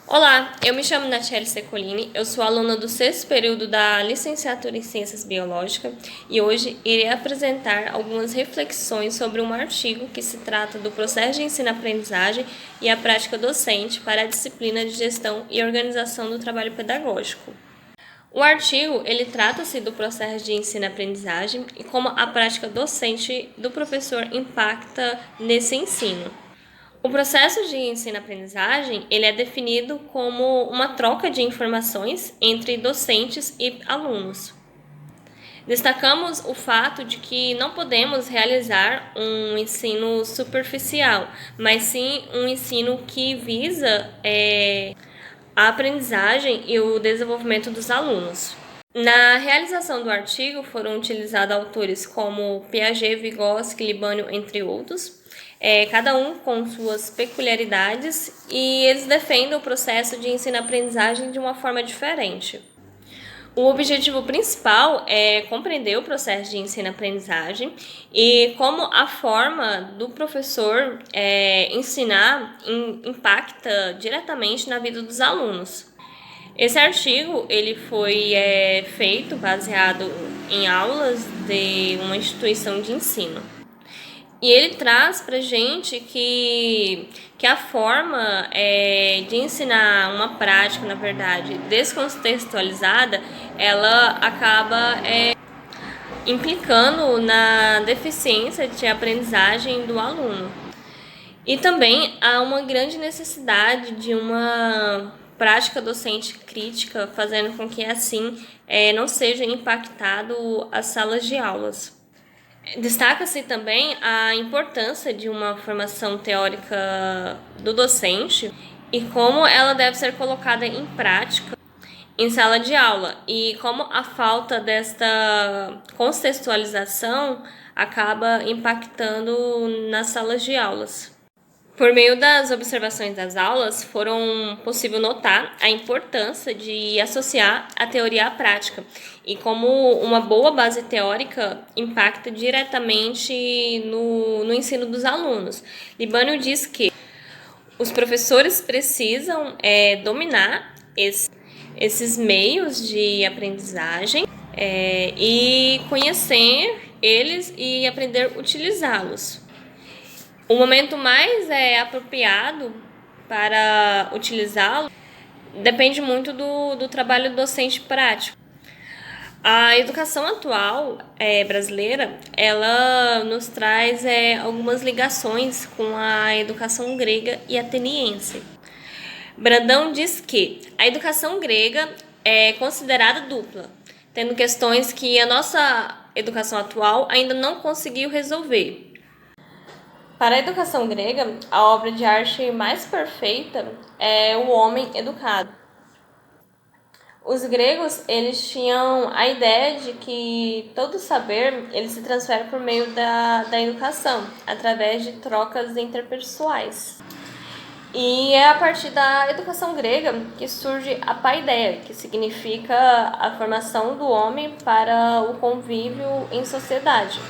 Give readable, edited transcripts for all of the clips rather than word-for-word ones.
Olá, eu me chamo Nathalie Secolini, eu sou aluna do sexto período da Licenciatura em Ciências Biológicas e hoje irei apresentar algumas reflexões sobre um artigo que se trata do processo de ensino-aprendizagem e a prática docente para a disciplina de Gestão e Organização do Trabalho Pedagógico. O artigo, ele trata-se do processo de ensino-aprendizagem e como a prática docente do professor impacta nesse ensino. O processo de ensino-aprendizagem ele é definido como uma troca de informações entre docentes e alunos. Destacamos o fato de que não podemos realizar um ensino superficial, mas sim um ensino que visa a aprendizagem e o desenvolvimento dos alunos. Na realização do artigo foram utilizados autores como Piaget, Vygotsky, Libânio, entre outros, cada um com suas peculiaridades, e eles defendem o processo de ensino-aprendizagem de uma forma diferente. O objetivo principal é compreender o processo de ensino-aprendizagem e como a forma do professor ensinar impacta diretamente na vida dos alunos. Esse artigo ele foi feito baseado em aulas de uma instituição de ensino. E ele traz para gente que a forma de ensinar uma prática, na verdade, descontextualizada, ela acaba implicando na deficiência de aprendizagem do aluno. E também há uma grande necessidade de uma prática docente crítica, fazendo com que assim não seja impactado as salas de aulas. Destaca-se também a importância de uma formação teórica do docente e como ela deve ser colocada em prática em sala de aula, e como a falta desta contextualização acaba impactando nas salas de aulas. Por meio das observações das aulas, foram possível notar a importância de associar a teoria à prática e como uma boa base teórica impacta diretamente no ensino dos alunos. Libânio diz que os professores precisam dominar esses meios de aprendizagem e conhecer eles e aprender a utilizá-los. O momento mais apropriado para utilizá-lo depende muito do trabalho docente prático. A educação atual brasileira, ela nos traz algumas ligações com a educação grega e ateniense. Brandão diz que a educação grega é considerada dupla, tendo questões que a nossa educação atual ainda não conseguiu resolver. Para a educação grega, a obra de arte mais perfeita é o homem educado. Os gregos, eles tinham a ideia de que todo saber ele se transfere por meio da educação, através de trocas interpessoais. E é a partir da educação grega que surge a paideia, que significa a formação do homem para o convívio em sociedade.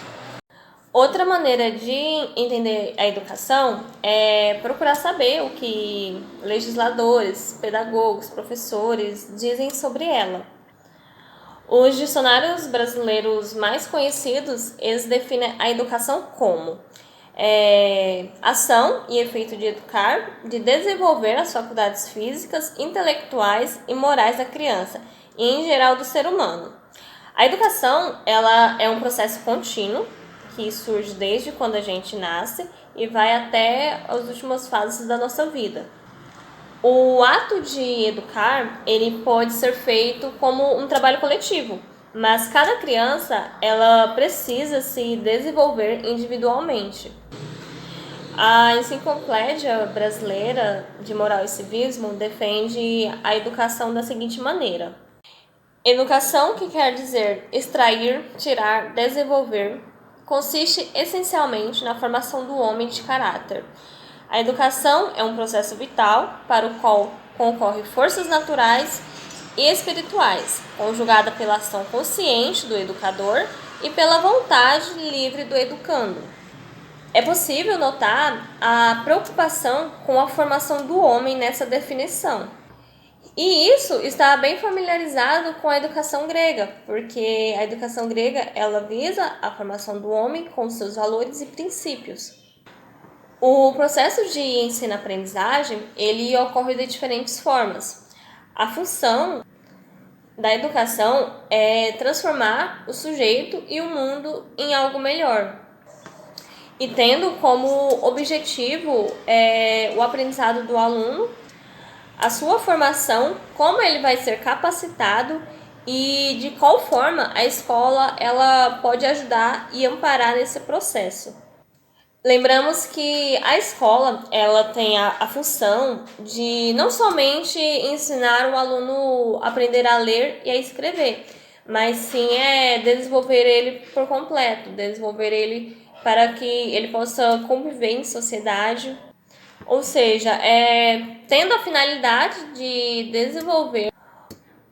Outra maneira de entender a educação é procurar saber o que legisladores, pedagogos, professores dizem sobre ela. Os dicionários brasileiros mais conhecidos, eles definem a educação como ação e efeito de educar, de desenvolver as faculdades físicas, intelectuais e morais da criança e, em geral, do ser humano. A educação ela é um processo contínuo que surge desde quando a gente nasce e vai até as últimas fases da nossa vida. O ato de educar, ele pode ser feito como um trabalho coletivo, mas cada criança, ela precisa se desenvolver individualmente. A Enciclopédia Brasileira de Moral e Civismo defende a educação da seguinte maneira: educação, que quer dizer extrair, tirar, desenvolver, consiste essencialmente na formação do homem de caráter. A educação é um processo vital para o qual concorrem forças naturais e espirituais, conjugada pela ação consciente do educador e pela vontade livre do educando. É possível notar a preocupação com a formação do homem nessa definição. E isso está bem familiarizado com a educação grega, porque a educação grega ela visa a formação do homem com seus valores e princípios. O processo de ensino-aprendizagem ele ocorre de diferentes formas. A função da educação é transformar o sujeito e o mundo em algo melhor, e tendo como objetivo o aprendizado do aluno, a sua formação, como ele vai ser capacitado e de qual forma a escola ela pode ajudar e amparar nesse processo. Lembramos que a escola ela tem a função de não somente ensinar o aluno a aprender a ler e a escrever, mas sim desenvolver ele por completo, desenvolver ele para que ele possa conviver em sociedade, ou seja, tendo a finalidade de desenvolver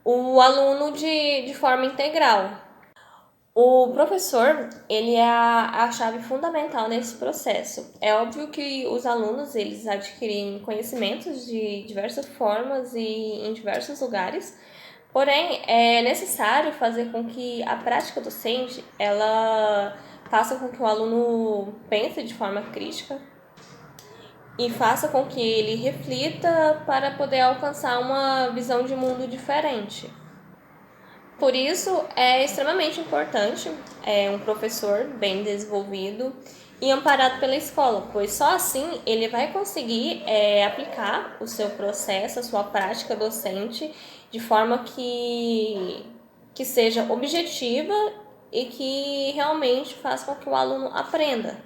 o aluno de forma integral. O professor, ele é a chave fundamental nesse processo. É óbvio que os alunos, eles adquirem conhecimentos de diversas formas e em diversos lugares, porém, é necessário fazer com que a prática docente, ela faça com que o aluno pense de forma crítica e faça com que ele reflita para poder alcançar uma visão de mundo diferente. Por isso, é extremamente importante um professor bem desenvolvido e amparado pela escola, pois só assim ele vai conseguir aplicar o seu processo, a sua prática docente, de forma que seja objetiva e que realmente faça com que o aluno aprenda.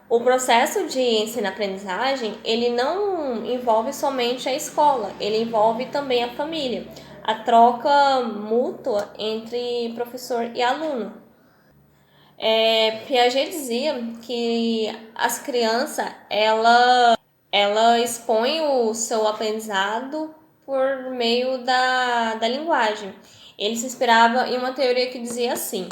O processo de ensino-aprendizagem, ele não envolve somente a escola, ele envolve também a família, a troca mútua entre professor e aluno. Piaget dizia que as crianças, ela expõe o seu aprendizado por meio da linguagem. Ele se inspirava em uma teoria que dizia assim: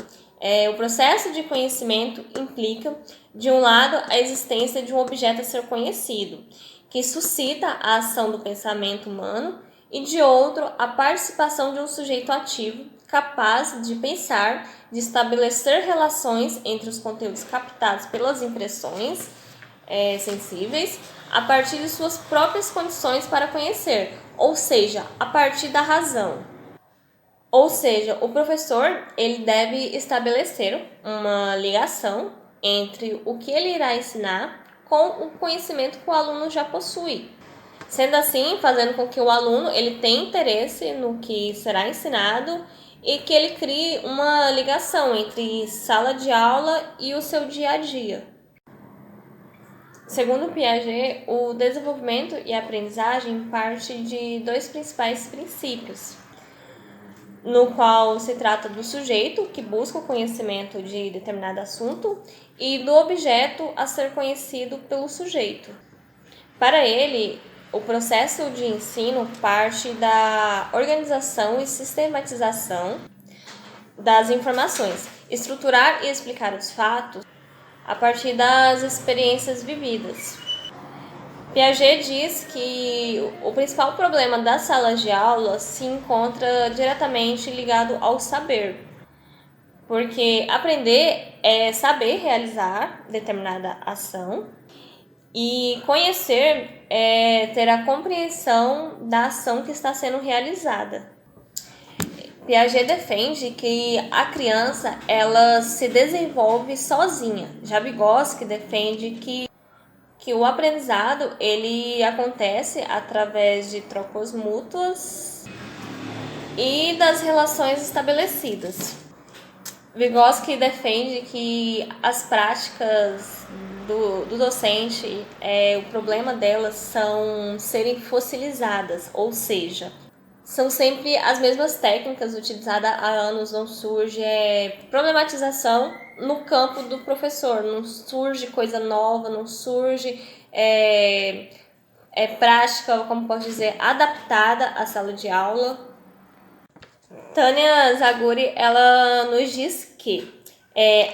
o processo de conhecimento implica, de um lado, a existência de um objeto a ser conhecido, que suscita a ação do pensamento humano, e de outro, a participação de um sujeito ativo, capaz de pensar, de estabelecer relações entre os conteúdos captados pelas impressões sensíveis, a partir de suas próprias condições para conhecer, ou seja, a partir da razão. Ou seja, o professor ele deve estabelecer uma ligação entre o que ele irá ensinar com o conhecimento que o aluno já possui. Sendo assim, fazendo com que o aluno ele tenha interesse no que será ensinado e que ele crie uma ligação entre sala de aula e o seu dia a dia. Segundo Piaget, o desenvolvimento e a aprendizagem parte de dois principais princípios, no qual se trata do sujeito, que busca o conhecimento de determinado assunto, e do objeto a ser conhecido pelo sujeito. Para ele, o processo de ensino parte da organização e sistematização das informações, estruturar e explicar os fatos a partir das experiências vividas. Piaget diz que o principal problema das salas de aula se encontra diretamente ligado ao saber, porque aprender é saber realizar determinada ação e conhecer é ter a compreensão da ação que está sendo realizada. Piaget defende que a criança ela se desenvolve sozinha. Já Vygotsky defende que o aprendizado ele acontece através de trocas mútuas e das relações estabelecidas. Vygotsky defende que as práticas do docente, o problema delas são serem fossilizadas, ou seja, são sempre as mesmas técnicas utilizadas há anos, não surge problematização no campo do professor, não surge coisa nova, não surge prática, como posso dizer, adaptada à sala de aula. Tânia Zaguri, ela nos diz que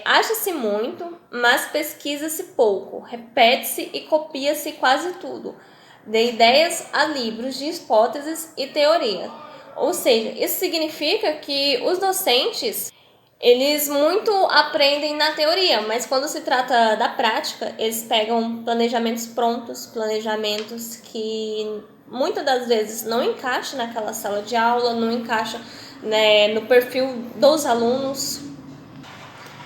acha-se muito, mas pesquisa-se pouco, repete-se e copia-se quase tudo, de ideias a livros de hipóteses e teoria. Ou seja, isso significa que os docentes, eles muito aprendem na teoria, mas quando se trata da prática, eles pegam planejamentos prontos, planejamentos que muitas das vezes não encaixam naquela sala de aula, não encaixam, né, no perfil dos alunos,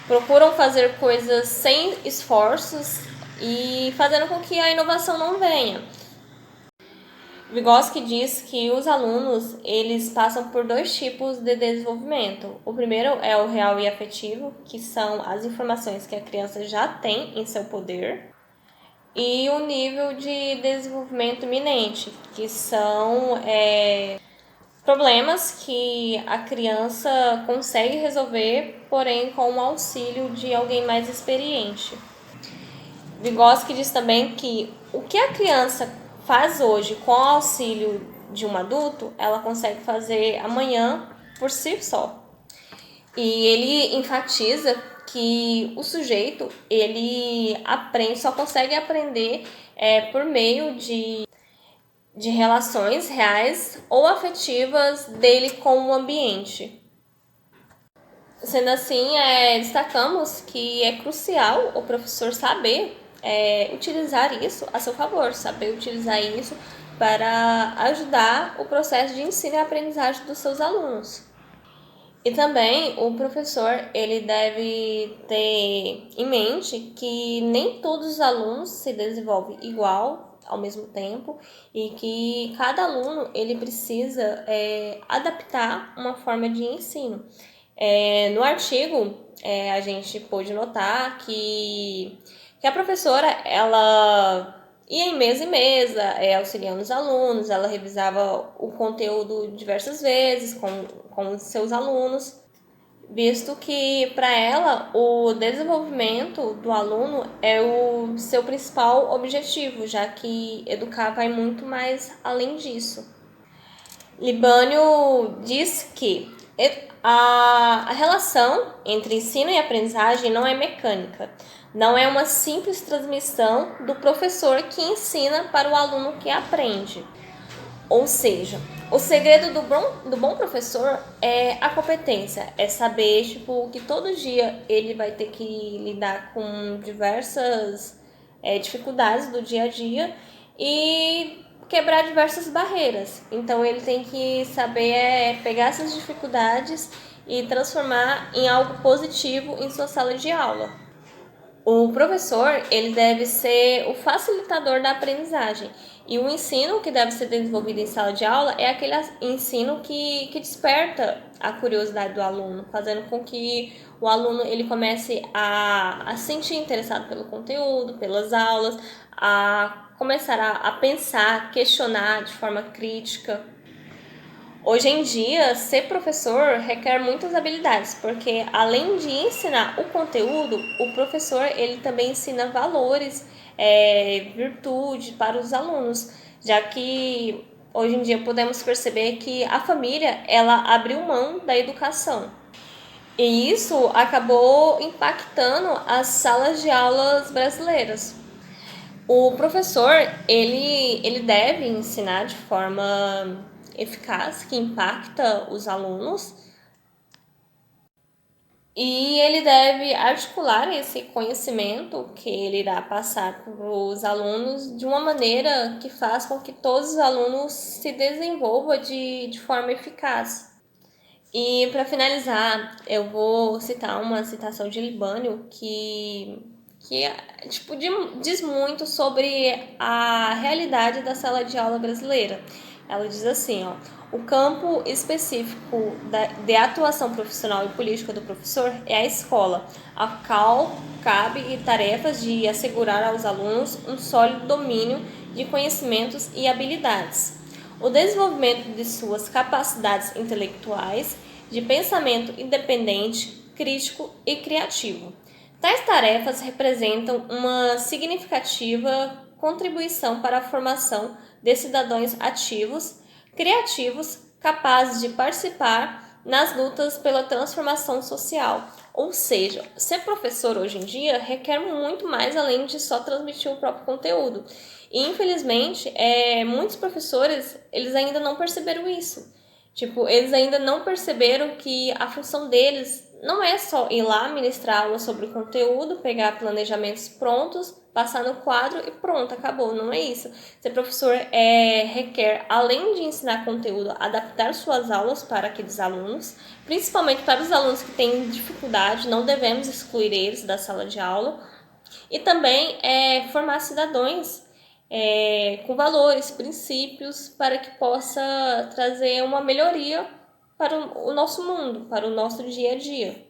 procuram fazer coisas sem esforços e fazendo com que a inovação não venha. Vygotsky diz que os alunos, eles passam por dois tipos de desenvolvimento. O primeiro é o real e afetivo, que são as informações que a criança já tem em seu poder, e o nível de desenvolvimento iminente, que são problemas que a criança consegue resolver, porém com o auxílio de alguém mais experiente. Vygotsky diz também que o que a criança faz hoje com o auxílio de um adulto, ela consegue fazer amanhã por si só. E ele enfatiza que o sujeito, ele aprende, só consegue aprender por meio de relações reais ou afetivas dele com o ambiente. Sendo assim, destacamos que é crucial o professor saber utilizar isso a seu favor, saber utilizar isso para ajudar o processo de ensino e aprendizagem dos seus alunos. E também o professor, ele deve ter em mente que nem todos os alunos se desenvolvem igual ao mesmo tempo e que cada aluno ele precisa adaptar uma forma de ensino. No artigo, a gente pôde notar que a professora, ela ia em mesa em mesa, auxiliando os alunos, ela revisava o conteúdo diversas vezes com os seus alunos, visto que para ela o desenvolvimento do aluno é o seu principal objetivo, já que educar vai muito mais além disso. Libânio diz que a relação entre ensino e aprendizagem não é mecânica, não é uma simples transmissão do professor que ensina para o aluno que aprende. Ou seja, o segredo do bom professor é a competência, é saber que todo dia ele vai ter que lidar com diversas dificuldades do dia a dia e quebrar diversas barreiras. Então ele tem que saber pegar essas dificuldades e transformar em algo positivo em sua sala de aula. O professor, ele deve ser o facilitador da aprendizagem. E o ensino que deve ser desenvolvido em sala de aula é aquele ensino que desperta a curiosidade do aluno, fazendo com que o aluno ele comece a se sentir interessado pelo conteúdo, pelas aulas, a começar a pensar, questionar de forma crítica. Hoje em dia, ser professor requer muitas habilidades, porque além de ensinar o conteúdo, o professor ele também ensina valores, virtude para os alunos, já que hoje em dia podemos perceber que a família ela abriu mão da educação. E isso acabou impactando as salas de aulas brasileiras. O professor ele deve ensinar de forma eficaz, que impacta os alunos, e ele deve articular esse conhecimento que ele irá passar para os alunos de uma maneira que faz com que todos os alunos se desenvolvam de forma eficaz. E para finalizar, eu vou citar uma citação de Libânio que diz muito sobre a realidade da sala de aula brasileira. Ela diz assim, o campo específico de atuação profissional e política do professor é a escola, a qual cabe tarefas de assegurar aos alunos um sólido domínio de conhecimentos e habilidades, o desenvolvimento de suas capacidades intelectuais, de pensamento independente, crítico e criativo. Tais tarefas representam uma significativa contribuição para a formação de cidadãos ativos, criativos, capazes de participar nas lutas pela transformação social. Ou seja, ser professor hoje em dia requer muito mais além de só transmitir o próprio conteúdo. E, infelizmente, muitos professores, eles ainda não perceberam isso. Tipo, eles ainda não perceberam que a função deles não é só ir lá ministrar aula sobre o conteúdo, pegar planejamentos prontos, passar no quadro e pronto, acabou. Não é isso. Ser professor requer, além de ensinar conteúdo, adaptar suas aulas para aqueles alunos, principalmente para os alunos que têm dificuldade, não devemos excluir eles da sala de aula. E também formar cidadãos com valores, princípios, para que possa trazer uma melhoria para o nosso mundo, para o nosso dia a dia.